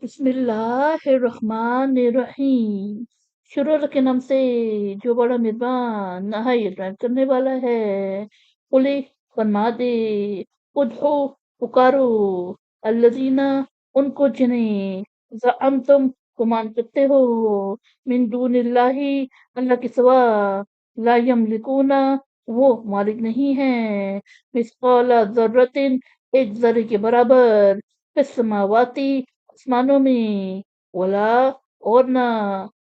بسم اللہ الرحمن الرحیم۔ شروع اللہ کے نام سے جو بڑا مہربان نہایت رحم کرنے والا ہے۔ قلی فرما دے، ادعو پکارو، الذین ان کو جنہیں زعمتم گمان کرتے ہو، من دون اللہ اللہ کے سوا، لا یملکون وہ مالک نہیں ہیں، مثقال ذرۃ ایک ذرے کے برابر، فی السماواتی آسمانوں میں، ولا اور نہ،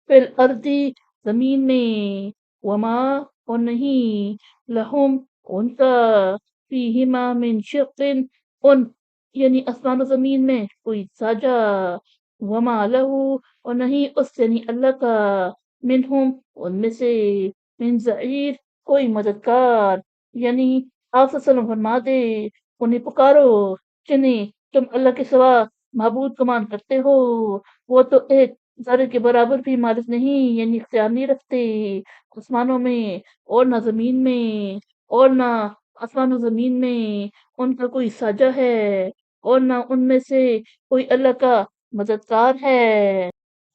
فی الارضی زمین میں، وما اور نہیں، لہم ان کا، فیہما من شق ان یعنی آسمان و زمین میں کوئی ساجا، وما لہو اور نہیں اس یعنی اللہ کا، منہم ان میں سے، من ظہیر کوئی مددگار، یعنی آپ صلی اللہ علیہ وسلم فرما دے انہیں پکارو جنہیں تم اللہ کے سوا معبود گمان کرتے ہو، وہ تو ایک ذرے کے برابر بھی مالک نہیں، یعنی اختیار نہیں رکھتے آسمانوں میں اور نہ زمین میں، اور نہ آسمان و زمین میں ان کا کوئی ساجا ہے، اور نہ ان میں سے کوئی اللہ کا مددگار ہے۔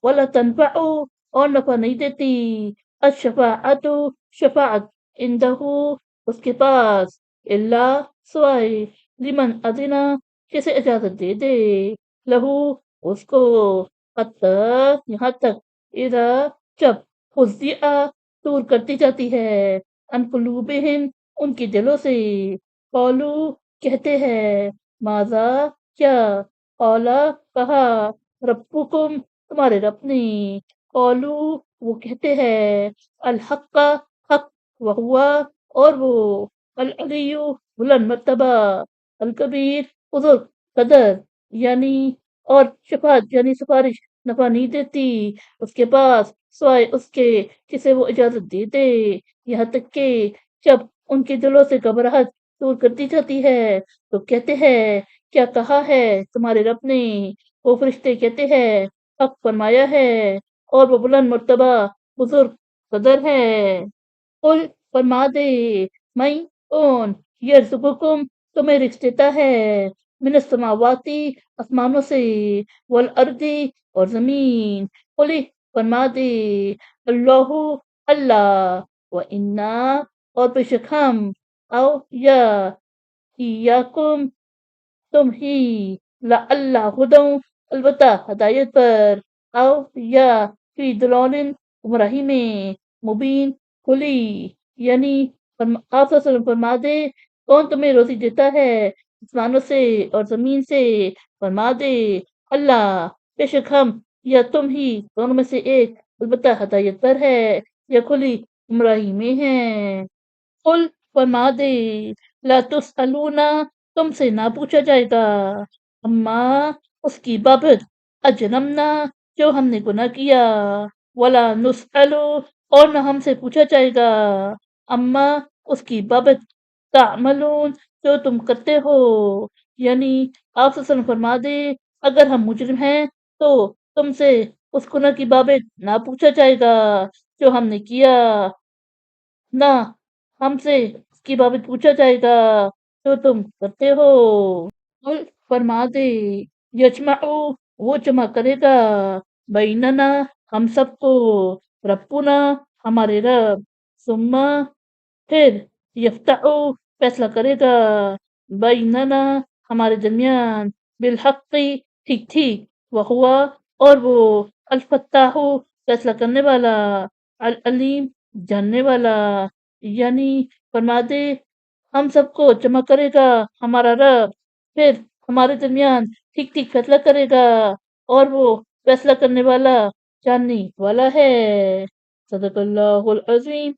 ولا تنفع اور نفع نہیں دیتی، الشفاعت شفاعت، عندہ اس کے پاس، اللہ سوائے، لمن اذنا کسے اجازت دے دے، لہو اس کو، حتی یہاں تک، اذا جب، فزع دور کرتی جاتی ہے، ان قلوبہم ان کے دلوں سے، قولو کہتے ہیں، ماذا کیا، قولا کہا، ربکم تمہارے رب نے، قولو وہ کہتے ہیں، الحق حق، وہوا اور وہ، العلی بلند مرتبہ، الکبیر بزرگ قدر، یعنی اور شفاعت یعنی سفارش نفع نہیں دیتی اس کے پاس سوائے اس کے جسے وہ اجازت دے دے، یہاں تک کہ جب ان کے دلوں سے گھبراہٹ دور کرتی جاتی ہے تو کہتے ہیں کیا کہا ہے تمہارے رب نے، وہ فرشتے کہتے ہیں حق فرمایا ہے، اور وہ بلند مرتبہ بزرگ قدر ہے۔ قل فرما دے، میں کون، یرزقکم تمہیں رزق دیتا ہے، من السماواتی آسمانوں سے، والارضی اور زمین، قلی فرما دے، اللہ اللہ، و انا اور بے شک ہم، او یا، ایاکم تم ہی، لا اللہ ہدوں البتہ ہدایت پر، او یا فی ضلال گمراہی میں، مبین کھلی، یعنی آپ صلی اللہ علیہ وسلم فرما دے کون تمہیں روزی دیتا ہے آسمانوں سے اور زمین سے، فرما دے اللہ، بے شک ہم یا تم ہی دونوں میں سے ایک، البتہ ہدایت پر ہے یا کھلی گمراہی میں ہے۔ قل فرما دے، لا تسألون تم سے نہ پوچھا جائے گا، اما اس کی بابت، اجرمنا جو ہم نے گناہ کیا، ولا نسأل اور نہ ہم سے پوچھا جائے گا، اما اس کی بابت، تعملون جو تم کرتے ہو، یعنی آپ صلی اللہ علیہ وسلم فرما دے اگر ہم مجرم ہیں تو تم سے اس گناہ کی بابت نہ پوچھا جائے گا جو ہم نے کیا، نہ ہم سے اس کی بابت پوچھا جائے گا جو تم کرتے ہو۔ قل فرما دے، یجمع وہ جمع کرے گا، بیننا ہم سب کو، ربنا ہمارے رب، ثم پھر، یفتح فیصلہ کرے گا، بیننا ہمارے درمیان، بالحق ٹھیک ٹھیک، وہوا اور وہ، الفتاح فیصلہ کرنے والا، العلیم جاننے والا، یعنی فرما دے ہم سب کو جمع کرے گا ہمارا رب، پھر ہمارے درمیان ٹھیک ٹھیک فیصلہ کرے گا، اور وہ فیصلہ کرنے والا جاننے والا ہے۔ صدق اللہ العظیم۔